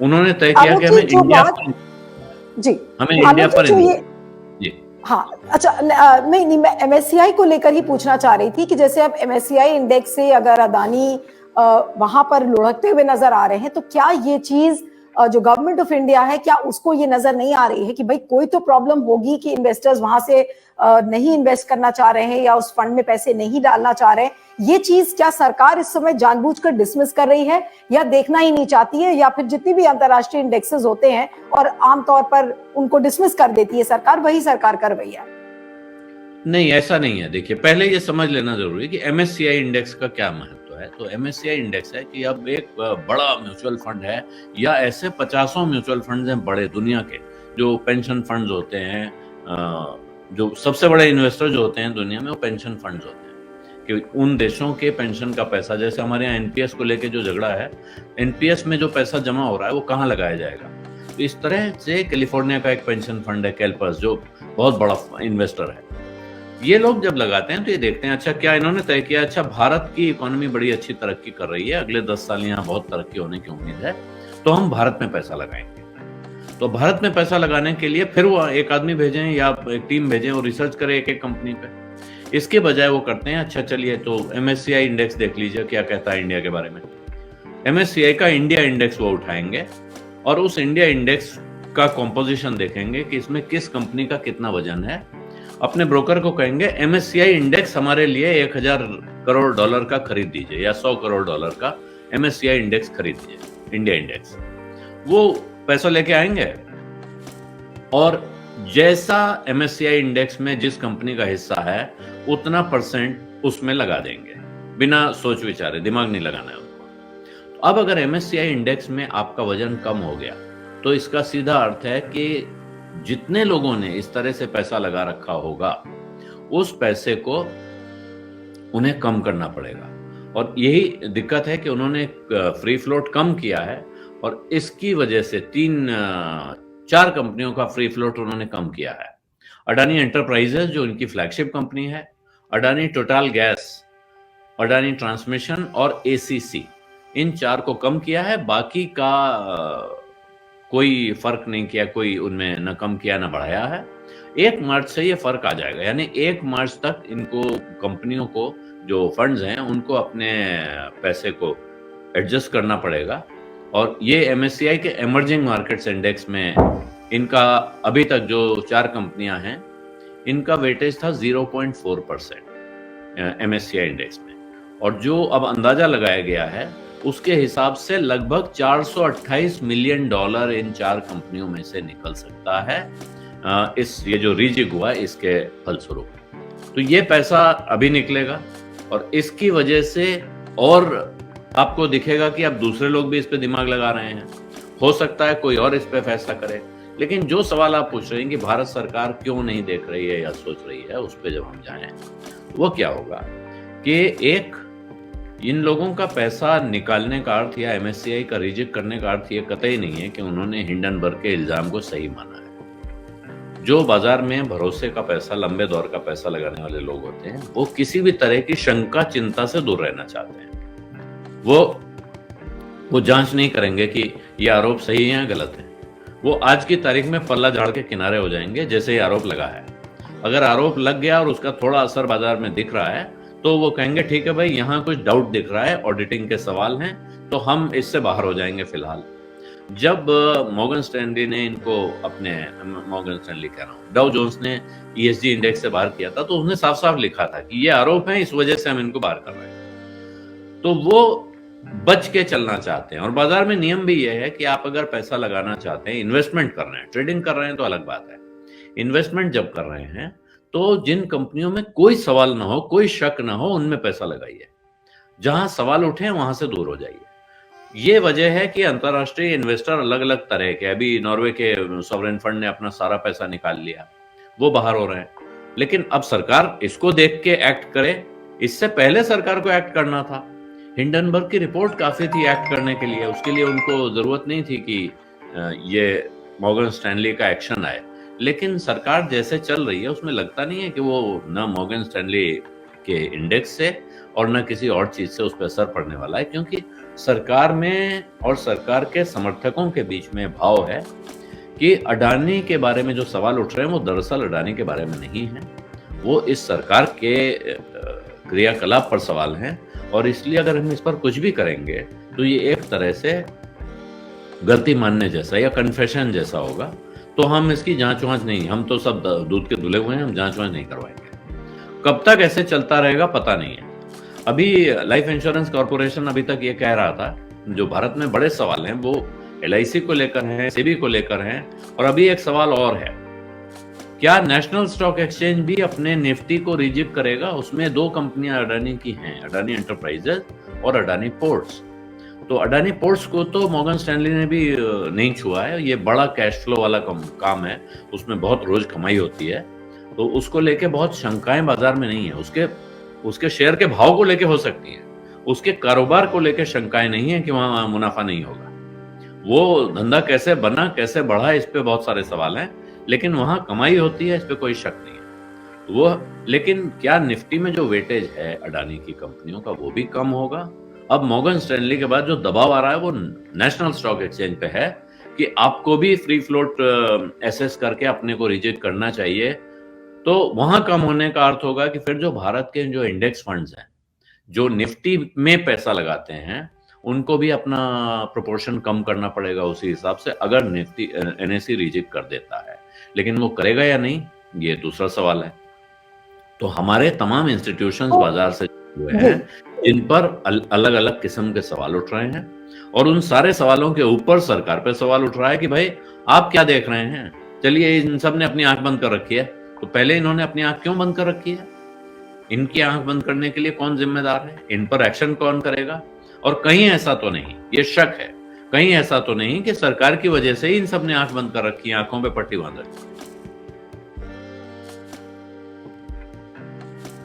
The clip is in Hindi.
उन्होंने तय किया कि आलोक जी जो बात, जी हमें आलोक इंडिया जी पर जो ये, जी हाँ अच्छा, नहीं, मैं एमएससीआई को लेकर ही पूछना चाह रही थी कि जैसे अब एमएससीआई इंडेक्स से अगर अदानी वहां पर लुढ़कते हुए नजर आ रहे हैं, तो क्या ये चीज जो गवर्नमेंट ऑफ इंडिया है, क्या उसको ये नजर नहीं आ रही है कि भाई कोई तो प्रॉब्लम होगी कि इन्वेस्टर्स वहां से नहीं इन्वेस्ट करना चाह रहे हैं या उस फंड में पैसे नहीं डालना चाह रहे हैं? ये चीज क्या सरकार इस समय जानबूझकर डिसमिस कर रही है या देखना ही नहीं चाहती है, या फिर जितनी भी अंतर्राष्ट्रीय इंडेक्सेस होते हैं और आमतौर पर उनको डिसमिस कर देती है सरकार, वही सरकार कर रही है? नहीं, ऐसा नहीं है। देखिए, पहले ये समझ लेना जरूरी है कि एमएससीआई इंडेक्स का क्या महत्व है। तो एमएससीआई इंडेक्स है कि अब एक बड़ा म्यूचुअल फंड है या ऐसे 50 म्यूचुअल फंड्स हैं बड़े दुनिया के, जो पेंशन फंड्स होते हैं, जो सबसे बड़े इन्वेस्टर जो होते हैं दुनिया में वो पेंशन फंड्स होते हैं, कि उन देशों के पेंशन का पैसा, जैसे हमारे यहाँ एनपीएस को लेके जो झगड़ा है, एनपीएस में जो पैसा जमा हो रहा है वो कहाँ लगाया जाएगा। तो इस तरह से कैलिफोर्निया का एक पेंशन फंड है कैलपर्स, जो बहुत बड़ा इन्वेस्टर है। ये लोग जब लगाते हैं तो ये देखते हैं, अच्छा क्या इन्होंने तय किया, अच्छा भारत की इकोनॉमी बड़ी अच्छी तरक्की कर रही है, अगले 10 साल यहाँ बहुत तरक्की होने की उम्मीद है, तो हम भारत में पैसा लगाएंगे। तो भारत में पैसा लगाने के लिए फिर वो एक आदमी भेजें या एक टीम भेजें और रिसर्च करें एक एक कंपनी पे। इसके बजाय वो करते हैं, अच्छा चलिए तो एमएससीआई इंडेक्स देख लीजिए क्या कहता है इंडिया के बारे में। एमएससीआई का इंडिया इंडेक्स वो उठाएंगे और उस इंडिया इंडेक्स का कॉम्पोजिशन देखेंगे कि इसमें किस कंपनी का कितना वजन है। अपने ब्रोकर को कहेंगे एमएससीआई इंडेक्स हमारे लिए 1000 करोड़ डॉलर का खरीद दीजिए या 100 करोड़ डॉलर का एमएससीआई इंडेक्स खरीद दीजिए, इंडिया इंडेक्स। वो पैसा लेके आएंगे और जैसा एमएससीआई इंडेक्स में जिस कंपनी का हिस्सा है उतना परसेंट उसमें लगा देंगे, बिना सोच विचारे, दिमाग नहीं लगाना है उनको। तो अब अगर एमएससीआई इंडेक्स में आपका वजन कम हो गया तो इसका सीधा अर्थ है कि जितने लोगों ने इस तरह से पैसा लगा रखा होगा उस पैसे को उन्हें कम करना पड़ेगा। और यही दिक्कत है कि उन्होंने फ्री फ्लोट कम किया है और इसकी वजह से 4 कंपनियों का फ्री फ्लोट उन्होंने कम किया है। अडानी एंटरप्राइजेस जो उनकी फ्लैगशिप कंपनी है, Adani total gas, Adani transmission और एसीसी, इन 4 को कम किया है। बाकी का कोई फर्क नहीं किया, कोई उनमें न कम किया न बढ़ाया है। 1 मार्च से ये फर्क आ जाएगा, यानी 1 मार्च तक इनको, कंपनियों को, जो फंड्स हैं उनको अपने पैसे को एडजस्ट करना पड़ेगा। और ये एमएससीआई के इमर्जिंग मार्केट्स इंडेक्स में इनका अभी तक जो 4 कंपनियां हैं इनका वेटेज था 0.4% एमएससीआई इंडेक्स में, और जो अब अंदाजा लगाया गया है उसके हिसाब से लगभग 428 मिलियन डॉलर इन 4 कंपनियों में से निकल सकता है ये जो रीजिग हुआ है इसके फलस्वरूप। तो ये पैसा अभी निकलेगा और इसकी वजह से और आपको दिखेगा कि अब दूसरे लोग भी इस पे दिमाग लगा रहे हैं। हो सकता है कोई और इस पे फैसला करे, लेकिन जो सवाल आप पूछ रहे हैं कि भारत सरकार क्यों नहीं देख रही है या सोच रही है, उस पे जब हम जाएं वो क्या होगा कि एक, इन लोगों का पैसा निकालने का अर्थ या एमएससीआई का रिजेक्ट करने का अर्थ ये कतई नहीं है कि उन्होंने हिंडनबर्ग के इल्जाम को सही माना है। जो बाजार में भरोसे का पैसा, लंबे दौर का पैसा लगाने वाले लोग होते हैं वो किसी भी तरह की शंका चिंता से दूर रहना चाहते हैं। वो जांच नहीं करेंगे कि ये आरोप सही है या गलत है। वो आज की तारीख में पल्ला झाड़ के किनारे हो जाएंगे जैसे ये आरोप लगा है। अगर आरोप लग गया और उसका थोड़ा असर बाजार में दिख रहा है तो वो कहेंगे ठीक है भाई, यहाँ कुछ डाउट दिख रहा है, ऑडिटिंग के सवाल हैं, तो हम इससे बाहर हो जाएंगे फिलहाल। जब मॉर्गन स्टैनली ने इनको अपने, मॉर्गन स्टैनली कह रहा हूँ, डाउ जोन्स ने ईएसजी इंडेक्स से बाहर किया था तो उसने साफ साफ लिखा था कि ये आरोप है, इस वजह से हम इनको बाहर कर रहे हैं। तो वो बच के चलना चाहते हैं। और बाजार में नियम भी ये है कि आप अगर पैसा लगाना चाहते हैं, इन्वेस्टमेंट कर रहे हैं, ट्रेडिंग कर रहे हैं तो अलग बात है, इन्वेस्टमेंट जब कर रहे हैं तो जिन कंपनियों में कोई सवाल ना हो, कोई शक ना हो, उनमें पैसा लगाइए। जहां सवाल उठे वहां से दूर हो जाइए। ये वजह है कि अंतरराष्ट्रीय इन्वेस्टर अलग अलग तरह के, अभी नॉर्वे के सॉवरेन फंड ने अपना सारा पैसा निकाल लिया, वो बाहर हो रहे हैं। लेकिन अब सरकार इसको देख के एक्ट करे, इससे पहले सरकार को एक्ट करना था। हिंडनबर्ग की रिपोर्ट काफी थी एक्ट करने के लिए, उसके लिए उनको जरूरत नहीं थी कि ये मॉर्गन स्टैनली का एक्शन आए। लेकिन सरकार जैसे चल रही है उसमें लगता नहीं है कि वो ना मॉर्गन स्टैनली के इंडेक्स से और न किसी और चीज से उस पर असर पड़ने वाला है, क्योंकि सरकार में और सरकार के समर्थकों के बीच में भाव है कि अडानी के बारे में जो सवाल उठ रहे हैं वो दरअसल अडानी के बारे में नहीं है, वो इस सरकार के क्रियाकलाप पर सवाल हैं। और इसलिए अगर हम इस पर कुछ भी करेंगे तो ये एक तरह से गलती मानने जैसा या कन्फेशन जैसा होगा। तो हम इसकी जांच वांच नहीं, हम तो सब दूध के धुले हुए हैं, हम जांच वांच नहीं करवाएंगे। कब तक ऐसे चलता रहेगा पता नहीं है। अभी लाइफ इंश्योरेंस कॉर्पोरेशन अभी तक ये कह रहा था, जो भारत में बड़े सवाल हैं वो LIC को लेकर हैं, सेबी को लेकर हैं, और अभी एक सवाल और है, क्या नेशनल स्टॉक एक्सचेंज भी अपने निफ्टी को रिजिक करेगा? उसमें 2 कंपनियां अडानी की हैं, अडानी एंटरप्राइजेज और अडानी पोर्ट्स। तो अडानी पोर्ट्स को तो मॉर्गन स्टैनली ने भी नहीं छुआ है, ये बड़ा कैश फ्लो वाला काम है, उसमें बहुत रोज कमाई होती है, तो उसको लेके बहुत शंकाएं बाजार में नहीं है। उसके शेयर के भाव को लेके हो सकती है, उसके कारोबार को लेके शंकाएं नहीं है कि वहां मुनाफा नहीं होगा। वो धंधा कैसे बना, कैसे बढ़ा, इस पे बहुत सारे सवाल हैं, लेकिन वहां कमाई होती है, इस पे कोई शक नहीं है। लेकिन क्या निफ्टी में जो वेटेज है अडानी की कंपनियों का वो भी कम होगा? अब मॉर्गन स्टैनली के बाद जो दबाव आ रहा है वो नेशनल स्टॉक एक्सचेंज पे है कि आपको भी फ्री फ्लोट एसेस करके अपने को रिजेक्ट करना चाहिए। तो वहां कम होने का अर्थ होगा कि फिर जो भारत के जो इंडेक्स फंड्स हैं, जो निफ्टी में पैसा लगाते हैं, उनको भी अपना प्रोपोर्शन कम करना पड़ेगा उसी हिसाब से, अगर निफ्टी NSE रिजेक्ट कर देता है। लेकिन वो करेगा या नहीं, ये दूसरा सवाल है। तो हमारे तमाम इंस्टीट्यूशंस बाजार से हुए हैं जिन पर अलग अलग किस्म के सवाल उठ रहे हैं, और उन सारे सवालों के ऊपर सरकार पे सवाल उठ रहा है कि भाई आप क्या देख रहे हैं? चलिए, इन सब ने अपनी आंख बंद कर रखी है, तो पहले इन्होंने अपनी आंख क्यों बंद कर रखी है? इनकी आंख बंद करने के लिए कौन जिम्मेदार है? इन पर एक्शन कौन करेगा? और कहीं ऐसा तो नहीं, ये शक है, कहीं ऐसा तो नहीं कि सरकार की वजह से ही इन सब ने आंख बंद कर रखी है, आंखों पे पट्टी बांध रखी है।